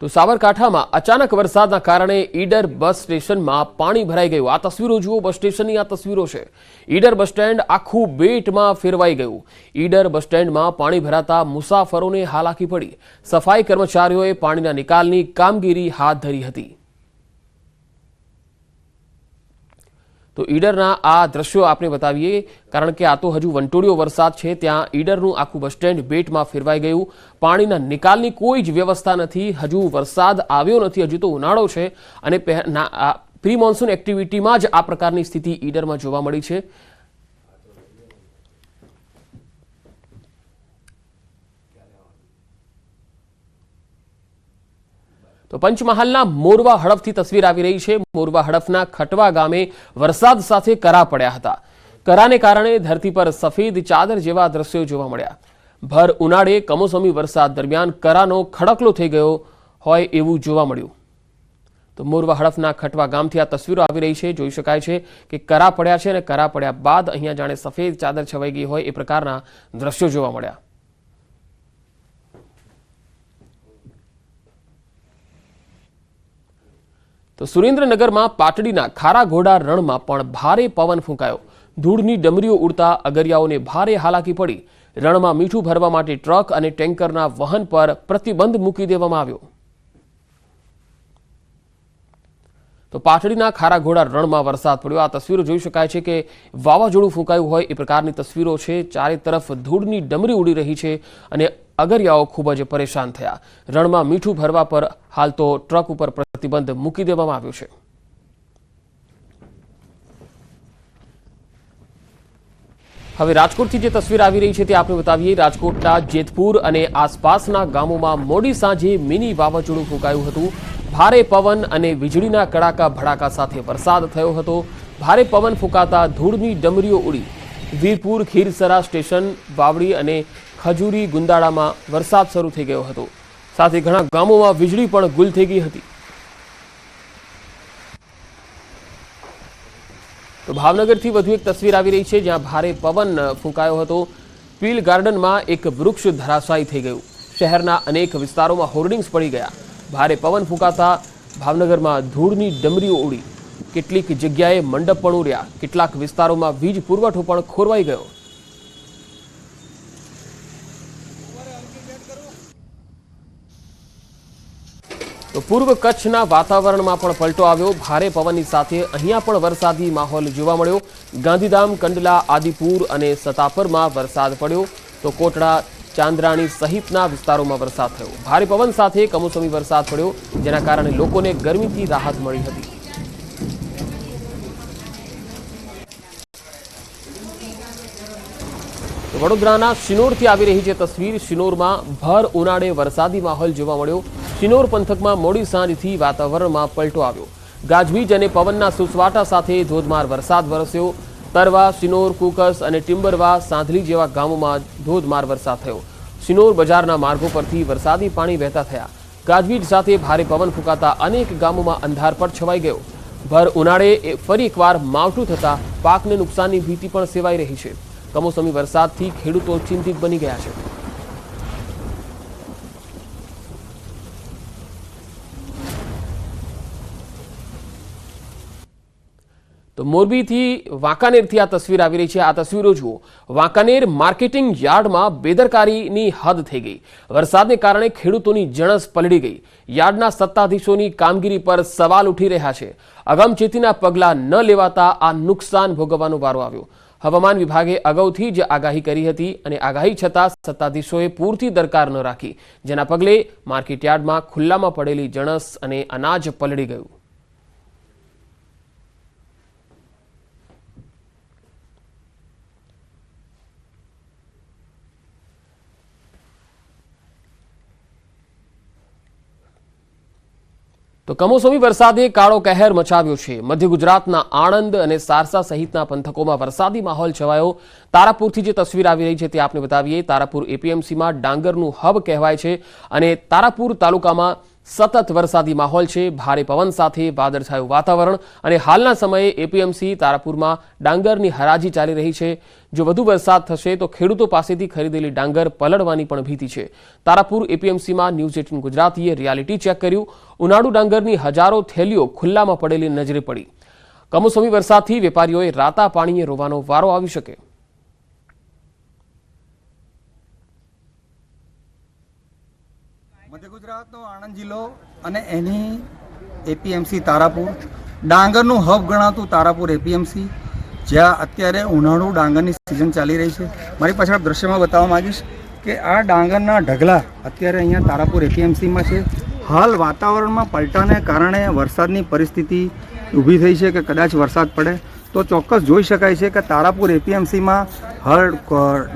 તો સાબરકાંઠામાં અચાનક વરસાદના કારણે ઈડર બસ સ્ટેશનમાં પાણી ભરાઈ ગયું। આ તસવીરો જુઓ, બસ સ્ટેશનની આ તસવીરો છે। ઈડર બસ સ્ટેન્ડ આખું બેટમાં ફેરવાઈ ગયું। ઈડર બસ સ્ટેન્ડમાં પાણી ભરાતા મુસાફરોને હાલાકી પડી। સફાઈ કર્મચારીઓએ પાણીના નિકાલની કામગીરી હાથ ધરી હતી। તો ઈડરના આ દ્રશ્યો આપણે બતાવીએ, કારણ કે આ તો હજુ વંટોળિયો વરસાદ છે। ત્યાં ઈડરનું આખું બસ સ્ટેન્ડ બેટમાં ફેરવાઈ ગયું। પાણીના નિકાલની કોઈ જ વ્યવસ્થા નથી। હજુ વરસાદ આવ્યો નથી, હજુ તો ઉનાળો છે અને પ્રી મોન્સૂન એક્ટિવિટીમાં જ આ પ્રકારની સ્થિતિ ઈડરમાં જોવા મળી છે। તો પંચમહાલના મોરવા હડફથી તસવીર આવી રહી છે। મોરવા હડફના ખટવા ગામે વરસાદ સાથે કરા પડ્યા હતા। કરાને કારણે ધરતી પર સફેદ ચાદર જેવા દ્રશ્યો જોવા મળ્યા। ભર ઉનાળે કમોસમી વરસાદ દરમિયાન કરાનો ખડકલો થઈ ગયો હોય એવું જોવા મળ્યું। તો મોરવા હડફના ખટવા ગામથી આ તસવીરો આવી રહી છે। જોઈ શકાય છે કે કરા પડ્યા છે અને કરા પડ્યા બાદ અહીંયા જાણે સફેદ ચાદર છવાઈ ગઈ હોય એ પ્રકારના દ્રશ્યો જોવા મળ્યા। તો સુરેન્દ્રનગરમાં પાટડીના ખારાઘોડા રણમાં પણ ભારે પવન ફૂંકાયો। ધૂળની ડમરીઓ ઉડતા અગરિયાઓને ભારે હાલાકી પડી। રણમાં મીઠું ભરવા માટે ટ્રક અને ટેન્કરના વહન પર પ્રતિબંધ મૂકી દેવામાં આવ્યો। તો પાટડીના ખારાઘોડા રણમાં વરસાદ પડ્યો। આ તસવીરો જોઈ શકાય છે કે વાવાઝોડું ફૂંકાયું હોય એ પ્રકારની તસવીરો છે। ચારે તરફ ધૂળની ડમરી ઉડી રહી છે અને અગરિયાઓ ખૂબ જ પરેશાન થયા। રણમાં મીઠું ભરવા પર હાલ તો ટ્રક ઉપર પ્રતિબંધ મૂકી દેવામાં આવ્યો છે। હવે રાજકોટથી જે તસવીર આવી રહી છે તે આપણે બતાવીએ। રાજકોટના જેતપુર અને આસપાસના ગામોમાં મોડી સાંજે મિની વાવાઝોડું ફૂંકાયું હતું। ભારે પવન અને વીજળીના કડાકા ભડાકા સાથે વરસાદ થયો હતો। ભારે પવન ફૂંકાતા ધૂળની ડમરીઓ ઉડી। વીરપુર, ખીરસરા સ્ટેશન, વાવડી અને ખજૂરી ગુંદાળામાં વરસાદ શરૂ થઈ ગયો હતો। સાથે ઘણા ગામોમાં વીજળી પણ ગુલ થઈ ગઈ હતી। તો ભાવનગરથી વધુ એક તસવીર આવી રહી છે, જ્યાં ભારે પવન ફૂંકાયો હતો। પીલ ગાર્ડનમાં એક વૃક્ષ ધરાશાયી થઈ ગયું। શહેરના અનેક વિસ્તારોમાં હોર્ડિંગ્સ પડી ગયા। ભારે પવન ફૂંકાતા ભાવનગરમાં ધૂળની ડમરીઓ ઉડી। કેટલીક જગ્યાએ મંડપ પણ ઉડ્યા। કેટલાક વિસ્તારોમાં વીજ પુરવઠો પણ ખોરવાઈ ગયો। તો પૂર્વ કચ્છના વાતાવરણમાં પણ પલટો આવ્યો। ભારે પવનની સાથે અહીંયા પણ વરસાદી માહોલ જોવા મળ્યો। ગાંધીધામ, કંડલા, આદિપુર અને સતાપરમાં વરસાદ પડ્યો। તો કોટડા, ચાંદ્રાણી સહિતના વિસ્તારોમાં વરસાદ થયો। ભારે પવન સાથે કમોસમી વરસાદ પડ્યો, જેના કારણે લોકોને ગરમીથી રાહત મળી હતી। વડોદરાના શિનોરથી આવી રહી છે તસવીર। શિનોરમાં ભર ઉનાળે વરસાદી માહોલ જોવા મળ્યો। શિનોર પંથકમાં મોડી સાંજથી વાતાવરણમાં પલટો આવ્યો। ગાજવીજ અને પવનના સુસવાટા સાથે ધોધમાર વરસાદ વરસ્યો। તરવા, શિનોર, કુકસ અને ટિમ્બરવા, સાંધલી જેવા ગામોમાં ધોધમાર વરસાદ થયો। શિનોર બજારના માર્ગો પરથી વરસાદી પાણી વહેતા થયા। ગાજવીજ સાથે ભારે પવન ફૂંકાતા અનેક ગામોમાં અંધારપટ છવાઈ ગયો। ભર ઉનાળે ફરી એકવાર માવઠું થતા પાકને નુકસાનની ભીતિ પણ સેવાઈ રહી છે। કમોસમી વરસાદથી ખેડૂતો ચિંતિત બની ગયા છે। તો મોરબીથી વાંકાનેરથી આ તસવીર આવી રહી છે। આ તસવીરો જુઓ। વાંકાનેર માર્કેટિંગ યાર્ડમાં બેદરકારીની હદ થઈ ગઈ। વરસાદને કારણે ખેડૂતોની જણસ પલળી ગઈ। યાર્ડના સત્તાધીશોની કામગીરી પર સવાલ ઉઠી રહ્યા છે। અગમચેતીના પગલાં ન લેવાતા આ નુકસાન ભોગવવાનો વારો આવ્યો। હવામાન વિભાગે અગાઉથી જ આગાહી કરી હતી અને આગાહી છતાં સત્તાધીશોએ પૂરતી દરકાર ન રાખી, જેના પગલે માર્કેટયાર્ડમાં ખુલ્લામાં પડેલી જણસ અને અનાજ પલળી ગયું। તો કમોસમી વરસાદે કાળો કહેર મચાવ્યો છે। મધ્ય ગુજરાતના આણંદ અને સારસા સહિતના પંથકોમાં વરસાદી માહોલ છવાયો। તારાપુરથી જે તસવીર આવી રહી છે તે આપણે બતાવીએ। તારાપુર એપીએમસીમાં ડાંગરનું હબ કહેવાય છે અને તારાપુર તાલુકામાં સતત વરસાદી માહોલ છે, ભારે પવન સાથે વાદળછાયું વાતાવરણ અને હાલના સમયે એપીએમસી તારાપુરમાં ડાંગરની હરાજી ચાલી રહી છે। જો વધુ વરસાદ થશે તો ખેડૂતો પાસેથી ખરીદેલી ડાંગર પલળવાની પણ ભીતિ છે। તારાપુર એપીએમસીમાં ન્યૂઝ 18 ગુજરાતીએ રિયાલિટી ચેક કર્યું। ઉનાળુ ડાંગરની હજારો થેલીઓ ખુલ્લામાં પડેલી નજરે પડી। કમોસમી વરસાદથી વેપારીઓએ રાતા પાણીએ રોવાનો વારો આવી શકે। મધ્ય ગુજરાતનો આણંદ જિલ્લો અને એની એપીએમસી તારાપુર ડાંગરનું હબ ગણાતું તારાપુર એપીએમસી, જ્યાં અત્યારે ઉનાળુ ડાંગરની સિઝન ચાલી રહી છે। મારી પાછળ આપ દ્રશ્યમાં બતાવવા માંગીશ કે આ ડાંગરના ઢગલા અત્યારે અહીંયા તારાપુર એપીએમસીમાં છે। હાલ વાતાવરણમાં પલટાને કારણે વરસાદની પરિસ્થિતિ ઊભી થઈ છે કે કદાચ વરસાદ પડે તો ચોક્કસ જોઈ શકાય છે કે તારાપુર એપીએમસીમાં હાલ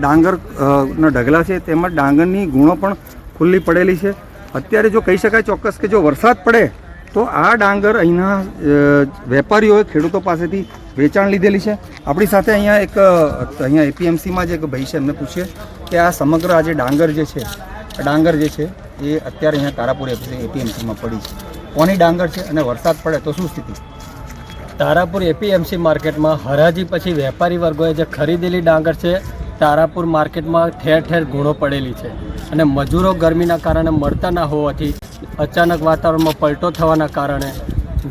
ડાંગરના ઢગલા છે, તેમજ ડાંગરની ગુણો પણ ખુલ્લી પડેલી છે। અત્યારે જો કહી શકાય ચોક્કસ કે જો વરસાદ પડે તો આ ડાંગર અહીંના વેપારીઓએ ખેડૂતો પાસેથી વેચાણ લીધેલી છે। આપણી સાથે અહીંયા એપીએમસીમાં જે એક ભાઈ છે એમને પૂછીએ કે આ સમગ્ર આ જે ડાંગર જે છે એ અત્યારે અહીંયા તારાપુર એપીએમસીમાં પડી છે, કોની ડાંગર છે અને વરસાદ પડે તો શું સ્થિતિ? તારાપુર એપીએમસી માર્કેટમાં હરાજી પછી વેપારી વર્ગોએ જે ખરીદેલી ડાંગર છે તારાપુર માર્કેટમાં ઠેર ઠેર ગુણો પડેલી છે અને મજૂરો ગરમીના કારણે મળતા ના હોવાથી અચાનક વાતાવરણમાં પલટો થવાના કારણે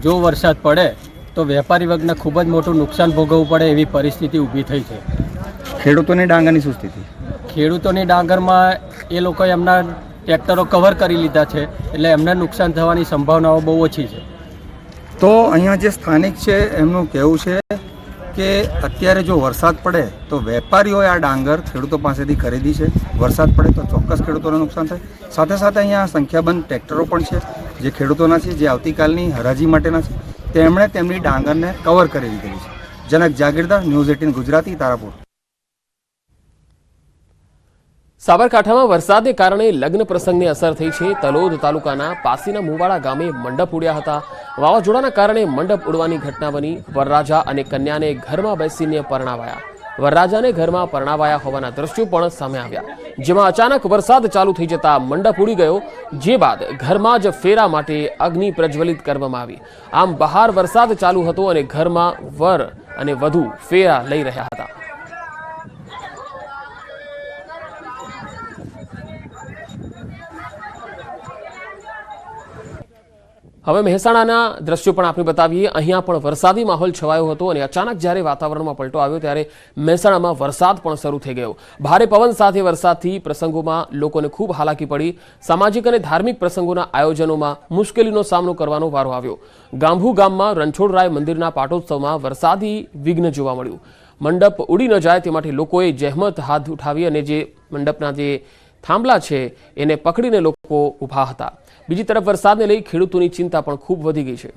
જો વરસાદ પડે તો વેપારી વર્ગને ખૂબ જ મોટું નુકસાન ભોગવવું પડે એવી પરિસ્થિતિ ઊભી થઈ છે। ખેડૂતોની ડાંગરની શું સ્થિતિ? ખેડૂતોની ડાંગરમાં એ લોકોએ એમના ટ્રેક્ટરો કવર કરી લીધા છે એટલે એમને નુકસાન થવાની સંભાવનાઓ બહુ ઓછી છે। તો અહીંયા જે સ્થાનિક છે એમનું કહેવું છે કે અત્યારે જો વરસાદ પડે તો વેપારીઓએ આ ડાંગર ખેડૂતો પાસેથી ખરીદી છે, વરસાદ પડે તો ચોક્કસ ખેડૂતોને નુકસાન થાય। સાથે સાથે અહીંયા સંખ્યાબંધ ટ્રેક્ટરો પણ છે જે ખેડૂતોના છે, જે આવતીકાલની હરાજી માટેના છે, તેમણે તેમની ડાંગરને કવર કરી દીધેલી છે। જનક જાગીરદાર, ન્યૂઝ 18 ગુજરાતી, તારાપુર। સાબરકાંઠામાં વરસાદને કારણે લગ્ન પ્રસંગને અસર થઈ છે। તલોદ તાલુકાના પાસીના મુવાડા ગામે મંડપ ઉડ્યા હતા। વાવાઝોડાના કારણે મંડપ ઉડવાની ઘટના બની। વરરાજા અને કન્યાને ઘરમાં બેસીને પરણાવાયા। વરરાજાને ઘરમાં પરણાવાયા હોવાના દ્રશ્યો પણ સામે આવ્યા, જેમાં અચાનક વરસાદ ચાલુ થઈ જતા મંડપ ઉડી ગયો, જે બાદ ઘરમાં જ ફેરા માટે અગ્નિ પ્રજ્વલિત કરવામાં આવી। આમ બહાર વરસાદ ચાલુ હતો અને ઘરમાં વર અને વધુ ફેરા લઈ રહ્યા હતા। હવે મહેસાણાના દ્રશ્યો પણ આપણે બતાવીએ। અહીંયા પણ વરસાદી માહોલ છવાયો હતો અને અચાનક જ્યારે વાતાવરણમાં પલટો આવ્યો ત્યારે મહેસાણામાં વરસાદ પણ શરૂ થઈ ગયો। ભારે પવન સાથે વરસાદથી પ્રસંગોમાં લોકોને ખૂબ હાલાકી પડી। સામાજિક અને ધાર્મિક પ્રસંગોના આયોજનોમાં મુશ્કેલીનો સામનો કરવાનો વારો આવ્યો। ગાંભુ ગામમાં રણછોડરાય મંદિરના પાટોત્સવમાં વરસાદી વિઘ્ન જોવા મળ્યું। મંડપ ઉડી ન જાય તે માટે લોકોએ જહેમત હાથ ઉઠાવી અને જે મંડપના જે થાંભલા છે એને પકડીને લોકો ઊભા હતા। બીજી તરફ વરસાદને લઈ ખેડૂતોની ચિંતા પણ ખૂબ વધી ગઈ છે।